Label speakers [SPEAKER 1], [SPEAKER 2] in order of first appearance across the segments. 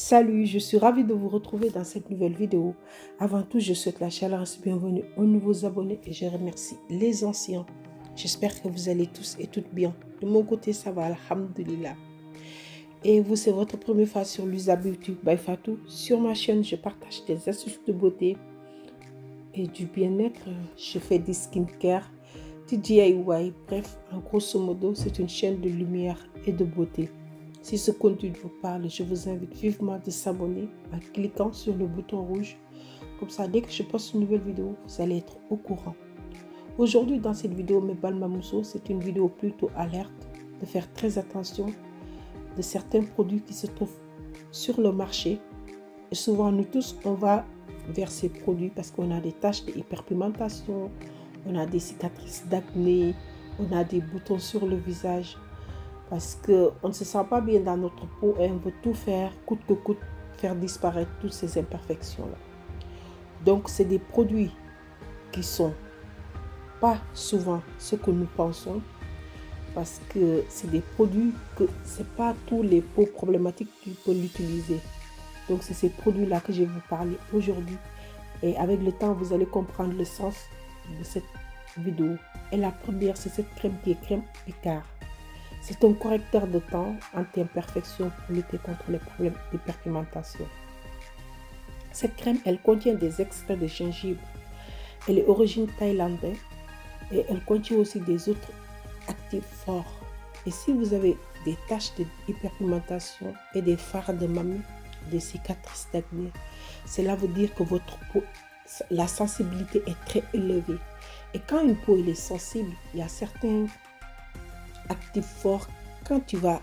[SPEAKER 1] Salut, je suis ravie de vous retrouver dans cette nouvelle vidéo. Avant tout, je souhaite la chaleureuse bienvenue aux nouveaux abonnés et je remercie les anciens. J'espère que vous allez tous et toutes bien. De mon côté, ça va, alhamdoulilah. Et vous, c'est votre première fois sur Luisa Beauty by Fatou. Sur ma chaîne, je partage des astuces de beauté et du bien-être. Je fais des skincare, du DIY. Bref, en grosso modo, c'est une chaîne de lumière et de beauté. Si ce contenu vous parle, je vous invite vivement de s'abonner en cliquant sur le bouton rouge. Comme ça, dès que je poste une nouvelle vidéo, vous allez être au courant. Aujourd'hui, dans cette vidéo, mes balmamousso, c'est une vidéo plutôt alerte, de faire très attention de certains produits qui se trouvent sur le marché. Et souvent, nous tous, on va vers ces produits parce qu'on a des taches d'hyperpigmentation, on a des cicatrices d'acné, on a des boutons sur le visage. Parce qu'on ne se sent pas bien dans notre peau et on veut tout faire, coûte que coûte, faire disparaître toutes ces imperfections-là. Donc, c'est des produits qui ne sont pas souvent ce que nous pensons. Parce que c'est des produits que ce n'est pas tous les peaux problématiques qui peuvent l'utiliser. Donc, c'est ces produits-là que je vais vous parler aujourd'hui. Et avec le temps, vous allez comprendre le sens de cette vidéo. Et la première, c'est cette crème qui est crème Écart. C'est un correcteur de teint anti-imperfection pour lutter contre les problèmes d'hyperpigmentation. Cette crème, elle contient des extraits de gingembre. Elle est d'origine thaïlandaise et elle contient aussi des autres actifs forts. Et si vous avez des taches d'hyperpigmentation et des fards de mamie, des cicatrices d'acné, cela veut dire que votre peau, la sensibilité est très élevée. Et quand une peau est sensible, il y a certains actif fort, quand tu vas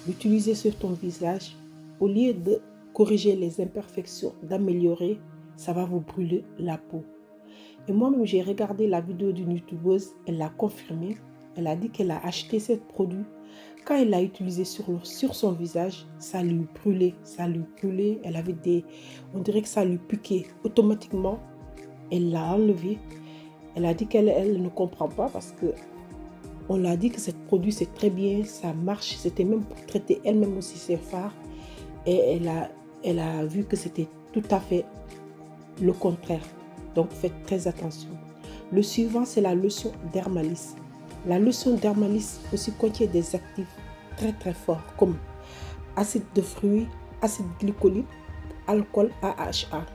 [SPEAKER 1] l'utiliser sur ton visage, au lieu de corriger les imperfections, d'améliorer, ça va vous brûler la peau. Et moi-même, j'ai regardé la vidéo d'une youtubeuse, elle l'a confirmé. Elle a dit qu'elle a acheté ce produit. Quand elle l'a utilisé sur son visage, ça lui brûlait, Elle avait on dirait que ça lui piquait automatiquement. Elle l'a enlevé. Elle a dit qu'elle ne comprend pas parce que on l'a dit que ce produit c'est très bien, ça marche, c'était même pour traiter elle-même aussi ses fards. Et elle a vu que c'était tout à fait le contraire. Donc faites très attention. Le suivant, c'est la lotion Dermalis. La lotion Dermalis aussi contient des actifs très très forts comme acide de fruits, acide glycolique, alcool AHA.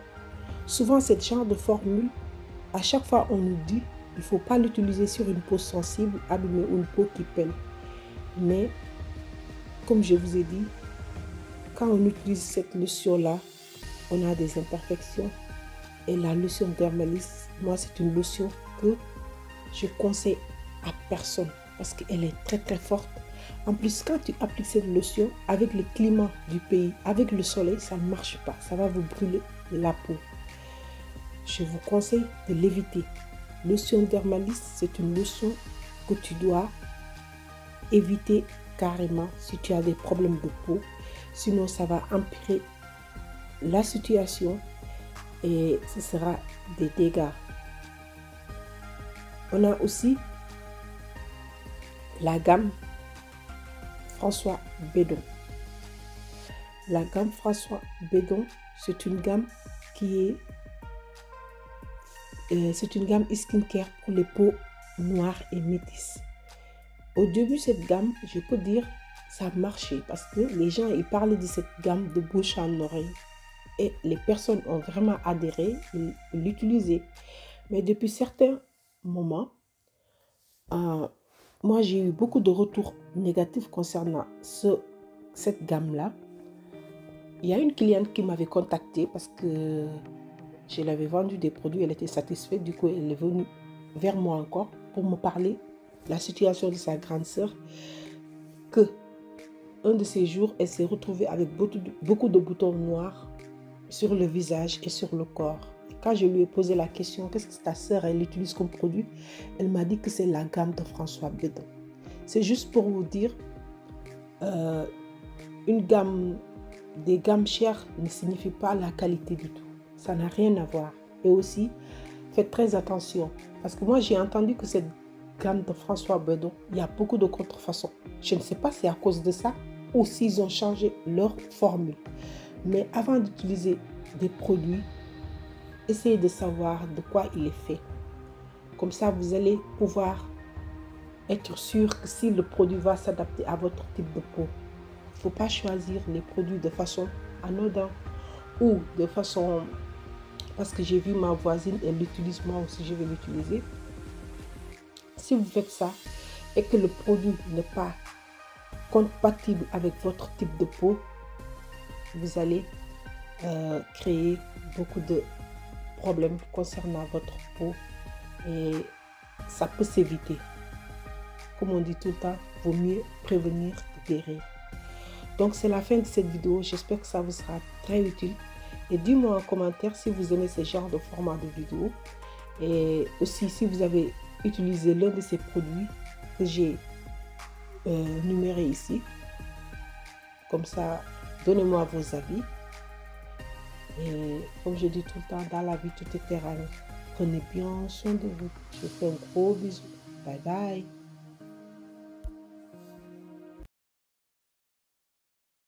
[SPEAKER 1] Souvent, ce genre de formule, à chaque fois on nous dit il ne faut pas l'utiliser sur une peau sensible, abîmée ou une peau qui peine. Mais, comme je vous ai dit, quand on utilise cette lotion-là, on a des imperfections. Et la lotion Dermalis, moi, c'est une lotion que je conseille à personne parce qu'elle est très très forte. En plus, quand tu appliques cette lotion, avec le climat du pays, avec le soleil, ça ne marche pas. Ça va vous brûler la peau. Je vous conseille de l'éviter. Lotion Dermalis, c'est une lotion que tu dois éviter carrément si tu as des problèmes de peau. Sinon, ça va empirer la situation et ce sera des dégâts. On a aussi la gamme François Bédon. La gamme François Bédon, c'est une gamme qui est c'est une gamme skincare pour les peaux noires et métisses. Au début, cette gamme, je peux dire, ça a marché parce que les gens ils parlaient de cette gamme de bouche en oreille et les personnes ont vraiment adhéré, ils l'utilisaient. Mais depuis certains moments, moi j'ai eu beaucoup de retours négatifs concernant cette gamme-là. Il y a une cliente qui m'avait contactée parce que Je l'avais vendu des produits, elle était satisfaite. Du coup, elle est venue vers moi encore pour me parler de la situation de sa grande sœur. Que un de ces jours, elle s'est retrouvée avec beaucoup de boutons noirs sur le visage et sur le corps. Et quand je lui ai posé la question, qu'est-ce que ta sœur elle utilise comme produit, elle m'a dit que c'est la gamme de François Bedon. C'est juste pour vous dire, des gammes chères ne signifie pas la qualité du tout. Ça n'a rien à voir. Et aussi, faites très attention. Parce que moi, j'ai entendu que cette gamme de François Bedon, il y a beaucoup de contrefaçons. Je ne sais pas si c'est à cause de ça ou s'ils ont changé leur formule. Mais avant d'utiliser des produits, essayez de savoir de quoi il est fait. Comme ça, vous allez pouvoir être sûr que si le produit va s'adapter à votre type de peau. Il ne faut pas choisir les produits de façon anodine ou de façon... Parce que j'ai vu ma voisine, elle l'utilise, moi aussi je vais l'utiliser. Si vous faites ça et que le produit n'est pas compatible avec votre type de peau, vous allez créer beaucoup de problèmes concernant votre peau et ça peut s'éviter. Comme on dit tout le temps, vaut mieux prévenir que guérir. Donc c'est la fin de cette vidéo, j'espère que ça vous sera très utile. Et dis-moi en commentaire si vous aimez ce genre de format de vidéo. Et aussi si vous avez utilisé l'un de ces produits que j'ai numéré ici. Comme ça, donnez-moi vos avis. Et comme je dis tout le temps, dans la vie, tout est terrain. Prenez bien soin de vous. Je vous fais un gros bisou. Bye bye.